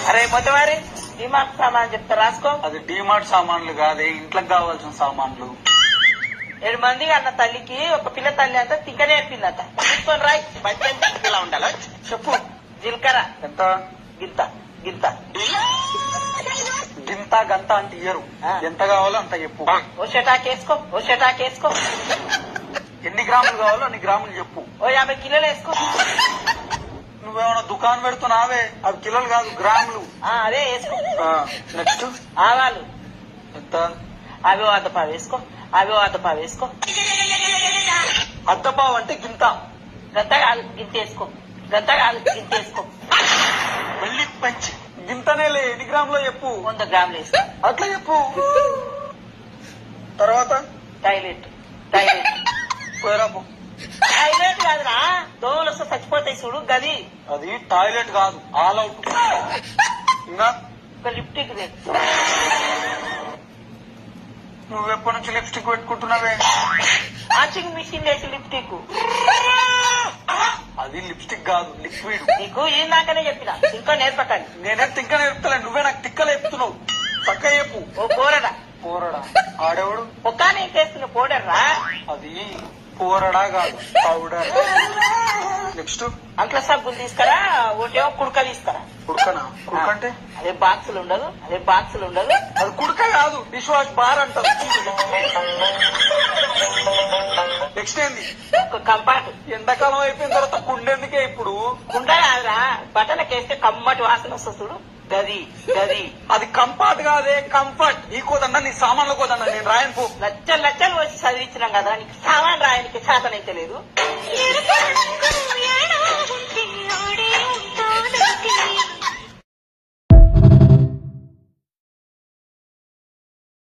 అరే మొట్టవారి డిమార్ట్ సామాన్ చెప్తా రాసుకో. అది డిమార్ట్ సామాన్లు కాదే, ఇంట్లోకి కావాల్సిన సామాన్లు. 7 మంది అన్న తల్లికి ఒక పిల్ల తల్లి అంతా తిక్క నేర్పిందట. తీసుకొని రాయి. బట్టి ఇలా ఉండాలి. చెప్పు. జీలకర్ర ఎంత? గింత గింత. గింత గంత అంటే ఇయ్యరు. ఎంత కావాలో అంత చెప్పు. ఓ షటాక్ వేసుకో. ఓ షటాక్ వేసుకో. ఎన్ని గ్రాములు కావాలో అన్ని గ్రాములు చెప్పు. ఓ 50 కిలోలు వేసుకో. నువ్వేమన్నా దుకాణం పెడుతున్నావే, అవి కిలోలు కాదు గ్రాములు. అదే వేసుకో. నెక్స్ట్ ఆవాలు ఎంత? అవి అద్దపావు వేసుకో. అవి అద్దపావు వేసుకో. అద్దపావు అంటే గింత. గంత కాదు గింత వేసుకో. గంత కాదు గింత వేసుకో. మళ్ళీ పంచి గింతనేలే, ఎన్ని గ్రాములో చెప్పు. 100 గ్రాములు వేసుకో. అట్లా చెప్పు. తర్వాత టాయిలెట్ టాయిలెట్ పోయరాపు. టాయిలెట్ కాదురా, దోమలు వస్తే చచ్చిపోతాయి చూడు గది. అది టాయిలెట్ కాదు, ఆల్ అవుట్. ఇంకా ఒక లిప్టిక్ నువ్వెప్పటి నుంచి లిప్స్టిక్ పెట్టుకుంటున్నావే? వాషింగ్ మిషన్ వేసి లిప్టిక్. అది లిప్స్టిక్ కాదు, లిక్విడ్. నీకు ఇందాకనే చెప్పిన, ఇంకా నేర్పకండి. నేనే తిక్క నేర్పుతలే, నువ్వే నాకు తిక్కలు చెప్తున్నావు. చక్క చెప్పు. ఓ పోరడా. పోరడా ఆడేవాడు? ఒక్క నేను చేస్తున్న పోడర్రా. అది పోరడా కాదు, పౌడర్. నెక్స్ట్ అంట్ల సబ్బులు తీసుకురా. ఒకటేమో కుడక తీసుకురా. కుడకనా? కుడక అంటే అదే బాక్సులు ఉండదు. అదే బాక్సులు ఉండదు. అది కుడక కాదు, డిష్ వాష్ బార్ అంటారు. నెక్స్ట్ ఏంది? ఒక కంపార్ట్. ఎండాకాలం అయిపోయిన తర్వాత కుండెందుకే ఇప్పుడు? కుండ కాదురా, బట్టలకేస్తే కమ్మటి వాసన వస్తుంది చూడు గది గది. అది కంఫర్ట్ కాదే, కంఫర్ట్. ఈ కోదన్నా నీ సామాన్ల కోదన్నా నేను రాయను పో. లచ్చలు లచ్చలు వచ్చి చదివించినాం కదా, నీకు సామాన్ రాయనికి శాతం అయితే లేదు.